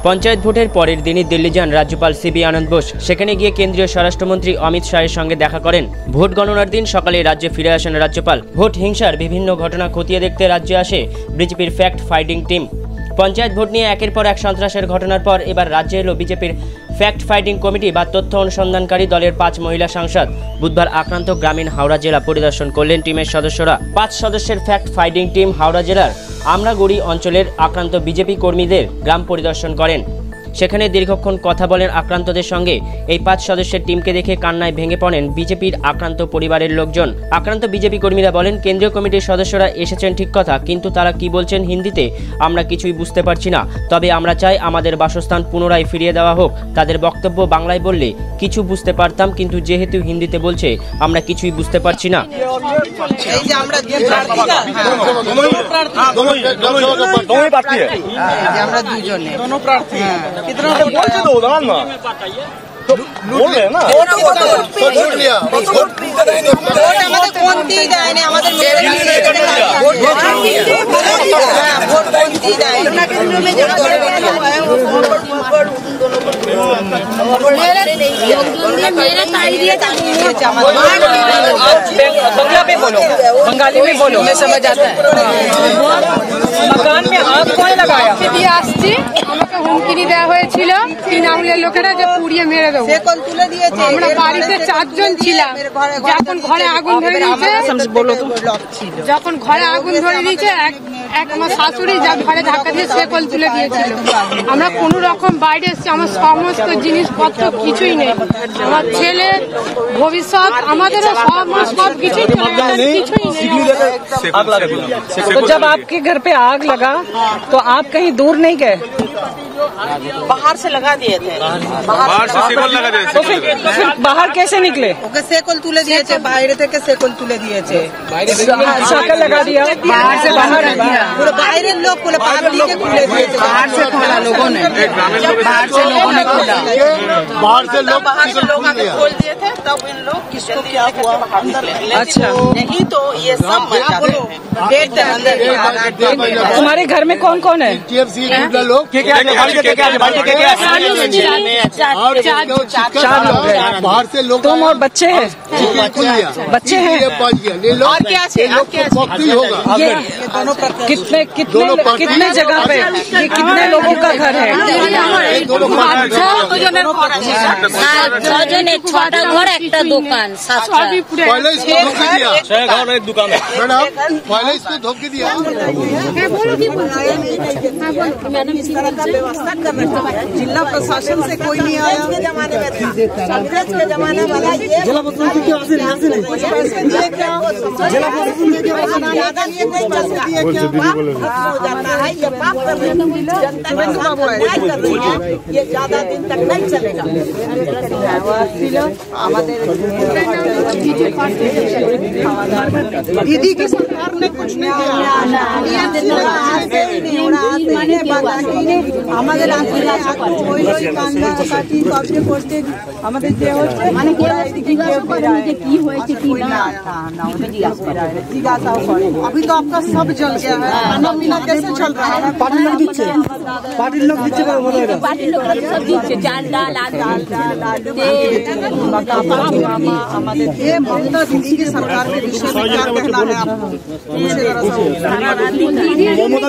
पंचायत भोटेर परेर दिनই दिल्ली जान राज्यपाल सीबी आनंद बोस। सेखाने गिয়ে केंद्रीय स्वराष्ट्रमंत्री अमित शाहेर संगे देखा करें। भोट गणनार दिन सकाले राज्ये फिरे आसेन राज्यपाल। भोट हिंसार विभिन्न घटना खतिয়ে देखते राज्ये आसे बीजेपीर फैक्ट फाइटिंग टीम। पंचायत भोट निয়ে एकेर पर एक सन्त्रासेर घटनार पर एबार राज्ये एलो बीजेपीर फैक्ट फाइटिंग कमिटी बा तथ्य अनुसंधानकारी दलेर 5 महिला सांसद। बुधवार आक्रांत ग्रामीण हावड़ा जिला परिदर्शन करलेन टीमेर सदस्यरा। 5 सदस्येर फैक्ट फाइटिंग टीम हावड़ा जिलार আমরাগুড়ি অঞ্চলের আক্রান্ত বিজেপি কর্মীদের গ্রাম পরিদর্শন করেন। সেখানে দীর্ঘক্ষণ কথা বলেন আক্রান্তদের সঙ্গে। এই 5 সদস্যের টিমকে দেখে কান্নায় ভেঙে পড়েন বিজেপির আক্রান্ত পরিবারের লোকজন। আক্রান্ত বিজেপি কর্মীরা বলেন, কেন্দ্রীয় কমিটির সদস্যরা এসেছেন ঠিক কথা, কিন্তু তারা কি বলছেন হিন্দিতে আমরা কিছুই বুঝতে পারছি না। তবে আমরা চাই আমাদের বাসস্থান পুনরায় ফিরিয়ে দেওয়া হোক। তাদের বক্তব্য বাংলায় বললে কিছু বুঝতে পারতাম, কিন্তু যেহেতু হিন্দিতে বলছে আমরা কিছুই বুঝতে পারছি না। এই যে আমরা যে প্রার্থী না আমরা দুজনে दोनों प्रार्थी कितना बोल दो दान ना तो बोल रहे हैं ना वोट लिया वोट আমাদের কোনটি দেয় না আমাদের वोट কোনটি দেয় না কেন্দ্র में जो मेरे ताई दिया था बंगला में बोलो, बंगाली में बोलो, मैं समझ आता है। मकान में आग कौन लगाया? আসছে আমাকে হুমকি দেওয়া হয়েছিল তিন আঙুলের লোকেরা যে পুড়িয়ে মেরে দেবো। সে কোন তুলে দিয়েছে? আমরা বাড়িতে 4 জন ছিলাম। যখন ঘরে আগুন ধরে দিয়েছে যখন ঘরে আগুন ধরে দিয়েছে এক আমার শাশুড়ি যা ঘরে ধাক্কা দিয়ে সে কোল তুলে দিয়েছিল। আমরা কোনো রকম বাইরে এসেছি, আমার সমস্ত জিনিসপত্র কিছুই নেই। আমার ছেলে ভবিষ্যৎ আমাদেরও সব কিছুই तो जब आपके घर पे आग लगा तो आप कहीं दूर नहीं गए? बाहर से लगा दिए थे, बाहर से सेकल लगा दिए। तो फिर बाहर कैसे निकले? ওকে সেকল তুলে দিয়েছে, বাইরে থেকে সেকল তুলে দিয়েছে। साइकिल लगा दिया, बाहर से बाहर पूरे বাইরের लोग पूरे पाब्लिक खुले दिएছে। बाहर से खोला लोगों ने, बाहर से लोगों ने खोला, बाहर से लोग आके खोल दिए थे। तब इन लोग किसको क्या हुआ अंदर। अच्छा, नहीं तो ये सब गेट अंदर। तुम्हारे घर में कौन कौन है? बाहर से लोग, तुम और बच्चे हैं? बच्चे हैं। और क्या होगा? कितने जगह पे ये कितने लोगों का घर है? 6 एक छोटा घर একটা দোকান। पहले इसको धोखे दिया, 6 घर एक दुकान है मैडम। पहले इसको धोखे दिया। इस तरह का व्यवस्था कर रखा है। जिला प्रशासन से कोई नहीं आया। के जमाने में था, कांग्रेस के जमाने वाला ये जिला प्रशासन की वजह से पैसे दिए क्या? जिला प्रशासन के वजह ज्यादा ये नहीं चलता है क्या? हो जाता है ये पाप कर रहे हैं जनता के साथ अन्याय कर रही है। ये ज्यादा दिन तक नहीं चलेगा। दीदी की सरकार ने कुछ नहीं किया। আমাদের ওই কান্দাকাটি সবচেয়ে করতে আমাদের যে হচ্ছে মানে কি হয়েছে কি না ওদের জিজ্ঞাসা করে। अभी तो आपका सब जल गया है। खाना पीना कैसे चल रहा है? पार्टी लोग दिচ্ছে पार्टी लोग सब दिচ্ছে चाल डाल আমাদের ये ममता दीदी की सरकार के विषय में क्या कहना है आपको?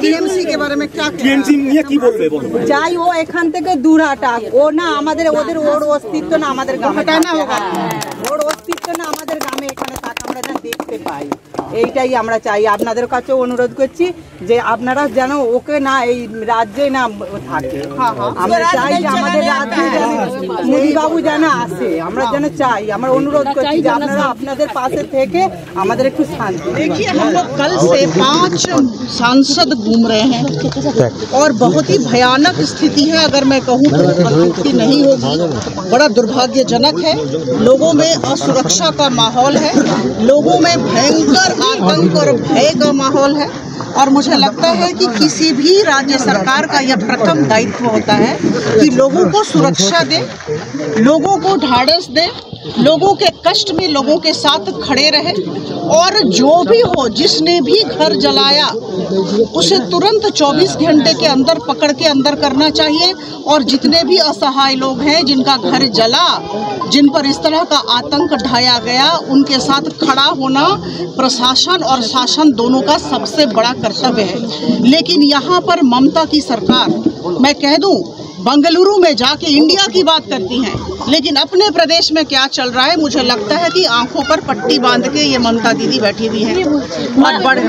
টিএমসি के बारे में क्या টিএমসি নিয়ে কি বলবে? যাই ও এখান থেকে দূর হাঁটাক। ও না আমাদের ওদের ওর অস্তিত্ব না আমাদের গ্রামে না হোক। ওর অস্তিত্ব না আমাদের গ্রামে এখানে থাক আমরা যেন দেখতে পাই। এইটাই আমরা চাই। আপনাদের কাছে অনুরোধ করছি যে আপনারা যেন ওকে না এই রাজ্যে না থাকে। আমরা চাই যে আমাদের রাজ্যে মোদি বাবু যেন আসে। আমরা যেন চাই, আমরা অনুরোধ করছি যে আপনারা আপনাদের পাশে থেকে আমাদের একটু শান্তি। देखिए हम लोग कल से 5 सांसद घूम रहे हैं और बहुत ही भयानक स्थिति है। अगर मैं कहूँ तो संतुष्टि नहीं होगी। बड़ा दुर्भाग्यजनक है। लोगों में असुरक्षा का माहौल है, लोगों में भयंकर आतंक और भय का माहौल है। और मुझे लगता है कि किसी भी राज्य सरकार का यह प्रथम दायित्व होता है कि लोगों को सुरक्षा दे, लोगों को ढाढ़स दे लोगों के कष्ट में लोगों के साथ खड़े रहे, और जो भी हो, जिसने भी घर जलाया उसे तुरंत 24 घंटे के अंदर पकड़ के अंदर करना चाहिए। और जितने भी असहाय लोग हैं जिनका घर जला, जिन पर इस तरह का आतंक ढाया गया, उनके साथ खड़ा होना प्रशासन और शासन दोनों का सबसे बड़ा कर्तव्य है। लेकिन यहाँ पर ममता की सरकार, मैं कह दूं, बंगलुरु में जाके इंडिया की बात करती हैं, लेकिन अपने प्रदेश में क्या चल रहा है, मुझे लगता है कि आंखों पर पट्टी बांध के ये ममता दीदी बैठी हुई हैं और बड़े,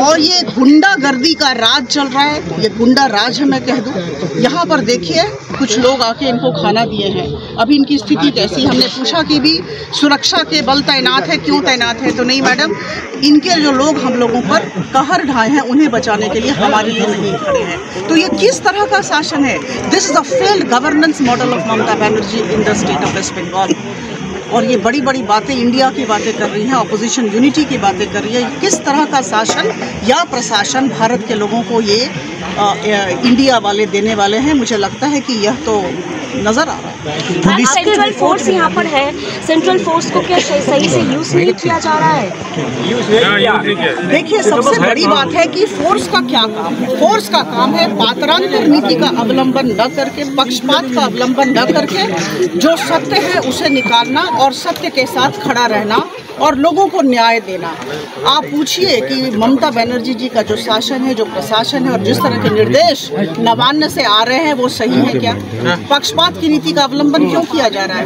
और ये गुंडागर्दी का राज चल रहा है। ये गुंडा राज है, मैं कह दूं। यहाँ पर देखिए, कुछ लोग आके इनको खाना दिए हैं। अभी इनकी स्थिति कैसी, हमने पूछा कि भी सुरक्षा के बल तैनात है, क्यों तैनात है, तो नहीं मैडम, इनके जो लोग हम लोगों पर कहर ढाए हैं उन्हें बचाने के लिए हमारे लिए नहीं खड़े हैं। तो ये किस तरह का शासन है? This is a failed governance model of Mamata Banerjee in the state of West Bengal. और ये बड़ी बड़ी बातें, इंडिया की बातें कर रही हैं, ऑपोजिशन यूनिटी की बातें कर रही है। किस तरह का शासन या प्रशासन भारत के लोगों को ये इंडिया वाले देने वाले हैं? मुझे लगता है कि यह तो नजर आ रहा है। सेंट्रल फोर्स यहाँ पर है, सेंट्रल फोर्स को क्या सही से यूज नहीं किया जा रहा है? देखिए, सबसे बड़ी बात है कि फोर्स का क्या काम है। फोर्स का काम है पात्रांतर नीति का अवलंबन न करके, पक्षपात का अवलंबन न करके, जो सत्य है उसे निकालना और सत्य के साथ खड़ा रहना और लोगों को न्याय देना। आप पूछिए कि ममता बनर्जी जी का जो शासन है, जो प्रशासन है, और जिस तरह के निर्देश नवान्न से आ रहे हैं, वो सही है क्या? पक्षपात की नीति का अवलंबन क्यों किया जा रहा है?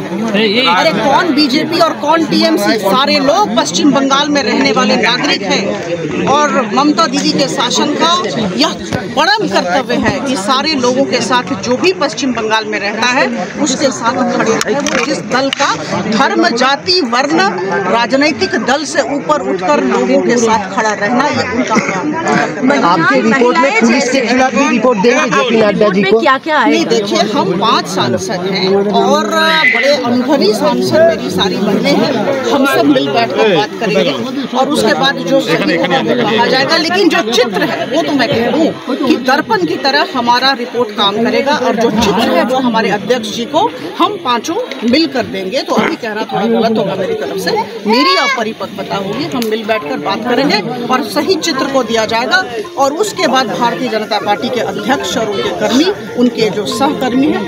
अरे कौन बीजेपी और कौन टीएमसी? सारे लोग पश्चिम बंगाल में रहने वाले नागरिक हैं, और ममता दीदी के शासन का यह परम कर्तव्य है कि सारे लोगों के साथ, जो भी पश्चिम बंगाल में रहता है उसके साथ खड़े रहे। जिस दल का धर्म, जाति, वर्ण, राजनीतिक दल से ऊपर उठकर लोगों के साथ खड़ा रहना, ये उनका काम है। आपकी रिपोर्ट में पुलिस के खिलाफ भी रिपोर्ट देंगे जेपी नड्डा जी को? क्या क्या है? नहीं, देखिए, हम 5 सांसद हैं और बड़े अनुभवी सांसद मेरी सारी बहनें हैं। हम सब मिल बैठकर बात करेंगे और उसके बाद जो सही होगा वो कहा जाएगा। लेकिन जो चित्र है वो तो मैं कह दूं कि दर्पण की तरह हमारा रिपोर्ट काम करेगा, और जो चित्र है वो हमारे अध्यक्ष जी को हम 5 मिलकर देंगे। तो अभी कहना थोड़ा गलत होगा मेरी तरफ से, मेरी अपरिपक्वता होगी। हम मिल बैठकर बात करेंगे और सही चित्र को दिया जाएगा, और उसके बाद भारतीय जनता पार्टी के अध्यक्ष और उनके कर्मी, उनके जो सहकर्मी हैं,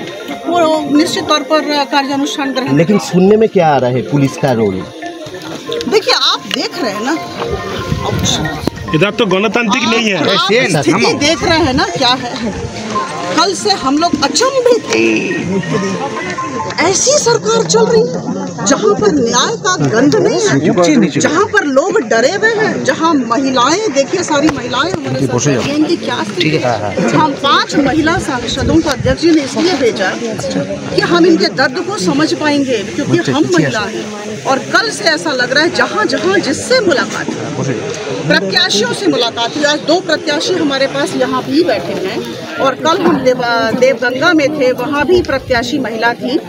वो निश्चित तौर पर कार्यानुष्ठान ग्रहण। लेकिन सुनने में क्या आ रहा है पुलिस का रोल? देखिए, आप देख रहे हैं ना, इधर तो गणतांत्रिक नहीं है। स्थिति देख रहे हैं ना क्या है। कल से हम लोग अचंभित हैं। ऐसी सरकार चल रही है जहाँ पर न्याय का गंध नहीं है, जहाँ पर लोग डरे हुए हैं, जहाँ महिलाएं, देखिए सारी महिलाएं हमारे साथ हैं, इनकी क्या स्थिति है। हम 5 महिला सांसदों को अध्यक्ष जी ने इसलिए भेजा कि हम इनके दर्द को समझ पाएंगे, क्योंकि हम महिला हैं। और कल से ऐसा लग रहा है जहाँ जहाँ जिससे मुलाकात हुई, प्रत्याशियों से मुलाकात हुई। आज 2 प्रत्याशी हमारे पास यहाँ भी बैठे हैं, और कल हम देवगंगा में थे, वहाँ भी प्रत्याशी महिला थी।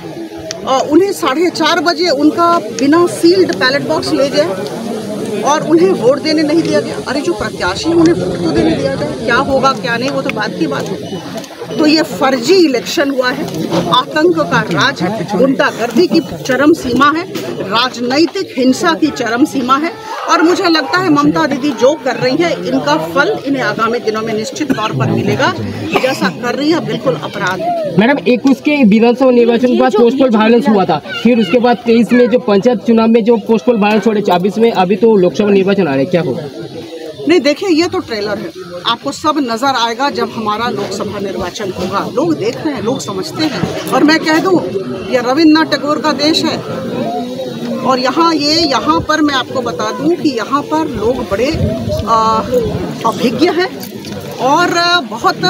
उन्हें 4:30 बजे उनका बिना सील्ड बैलेट बॉक्स ले गए और उन्हें वोट देने नहीं दिया गया। अरे जो प्रत्याशी उन्हें वोट तो देने दिया जाए, क्या होगा क्या नहीं वो तो बात की बात है। तो ये फर्जी इलेक्शन हुआ है, आतंक का राज है, गुंडागर्दी की चरम सीमा है, राजनीतिक हिंसा की चरम सीमा है। और मुझे लगता है ममता दीदी जो कर रही है, इनका फल इन्हें आगामी दिनों में निश्चित तौर पर मिलेगा। जैसा कर रही है बिल्कुल अपराध है। मैडम, 21 के विधानसभा निर्वाचन के बाद पोस्टल वायलेंस हुआ था, फिर उसके बाद 23 में जो पंचायत चुनाव में जो पोस्टल वायलेंस हो रहे, 24 में अभी तो लोकसभा निर्वाचन आ रहे, क्या होगा? नहीं, देखिए, ये तो ट्रेलर है, आपको सब नजर आएगा जब हमारा लोकसभा निर्वाचन होगा। लोग देख रहे हैं, लोग समझते हैं। और मैं कह दूं, ये रविन्द्रनाथ टैगोर का देश है, और यहाँ पर मैं आपको बता दूं कि यहाँ पर लोग बड़े अभिज्ञ हैं और बहुत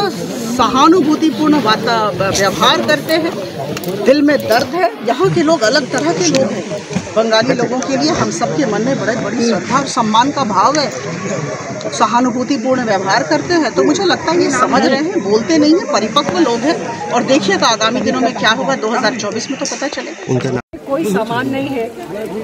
सहानुभूतिपूर्ण व्यवहार करते हैं। दिल में दर्द है। यहाँ के लोग अलग तरह के लोग हैं। बंगाली लोगों के लिए हम सबके मन में बड़ी श्रद्धा और सम्मान का भाव है, सहानुभूतिपूर्ण व्यवहार करते हैं। तो मुझे लगता है ये समझ रहे हैं, बोलते नहीं हैं, परिपक्व लोग हैं। और देखिएगा आगामी दिनों में क्या होगा, 2024 में तो पता चलेगा। कोई सामान नहीं है,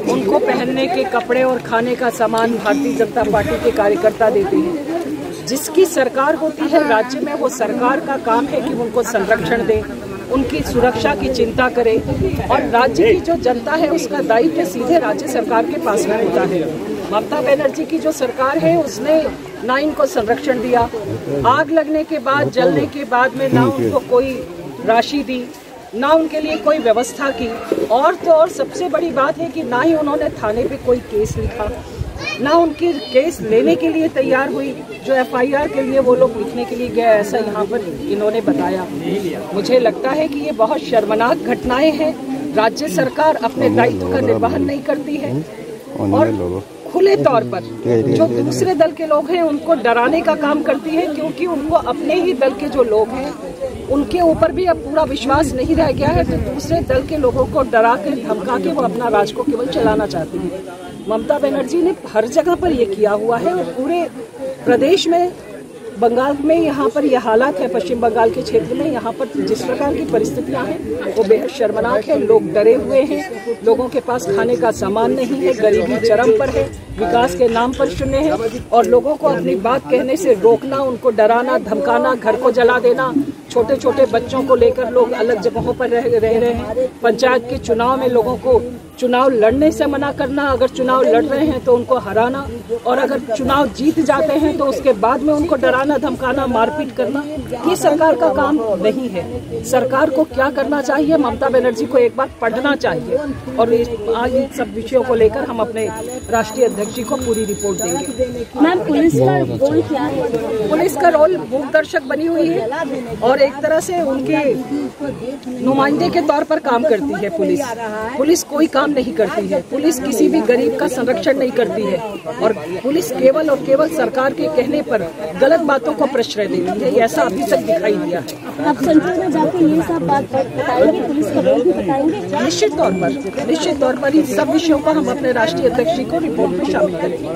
उनको पहनने के कपड़े और खाने का सामान भारतीय जनता पार्टी के कार्यकर्ता देते हैं। जिसकी सरकार होती है राज्य में, वो सरकार का काम है कि उनको संरक्षण दे, उनकी सुरक्षा की चिंता करे और राज्य की जो जनता है उसका दायित्व सीधे राज्य सरकार के पास में होता है। ममता बनर्जी की जो सरकार है उसने ना इनको संरक्षण दिया, आग लगने के बाद जलने के बाद में ना उनको कोई राशि दी, ना उनके लिए कोई व्यवस्था की, और तो और सबसे बड़ी बात है कि ना ही उन्होंने थाने पे कोई केस लिखा, ना उनकी केस लेने के लिए तैयार हुई। जो एफआईआर के लिए वो लोग लिखने के लिए गए, ऐसा यहाँ पर इन्होंने बताया। मुझे लगता है कि ये बहुत शर्मनाक घटनाएं हैं। राज्य सरकार अपने दायित्व का निर्वहन नहीं करती है और खुले तौर पर जो दूसरे दल के लोग हैं उनको डराने का काम करती है, क्योंकि उनको अपने ही दल के जो लोग हैं उनके ऊपर भी अब पूरा विश्वास नहीं रह गया है, तो दूसरे दल के लोगों को डरा के धमका के वो अपना राज को केवल चलाना चाहती है। ममता बनर्जी ने हर जगह पर ये किया हुआ है और पूरे प्रदेश में, बंगाल में यहाँ पर यह हालात है, पश्चिम बंगाल के क्षेत्र में यहाँ पर जिस प्रकार की परिस्थितियाँ हैं वो बेहद शर्मनाक है। लोग डरे हुए हैं, लोगों के पास खाने का सामान नहीं है, गरीबी चरम पर है, विकास के नाम पर शून्य है और लोगों को अपनी बात कहने से रोकना, उनको डराना, धमकाना, घर को जला देना, छोटे छोटे बच्चों को लेकर लोग अलग जगहों पर रह रहे हैं। पंचायत के चुनाव में लोगों को चुनाव लड़ने से मना करना, अगर चुनाव लड़ रहे हैं तो उनको हराना, और अगर चुनाव जीत जाते हैं तो उसके बाद में उनको डराना, धमकाना, मारपीट करना, ये सरकार का काम नहीं है। सरकार को क्या करना चाहिए, ममता बनर्जी को एक बार पढ़ना चाहिए और आज इन सब विषयों को लेकर हम अपने राष्ट्रीय अध्यक्ष जी को पूरी रिपोर्ट देंगे। मैम, पुलिस का रोल क्या है? पुलिस का रोल मूक दर्शक बनी हुई है और एक तरह से उनके नुमाइंदे के तौर पर काम करती है। पुलिस कोई काम नहीं करती है, पुलिस किसी भी गरीब का संरक्षण नहीं करती है और पुलिस केवल और केवल सरकार के कहने पर गलत बातों को प्रश्रय देती है। ऐसा अभी तक दिखाई दिया है। आप सेंट्रल में जाके ये सब बात बताएंगे, पुलिस का रोल भी बताएंगे? निश्चित तौर पर इन सब विषयों को हम अपने राष्ट्रीय अध्यक्ष जी को रिपोर्ट में शामिल करेंगे।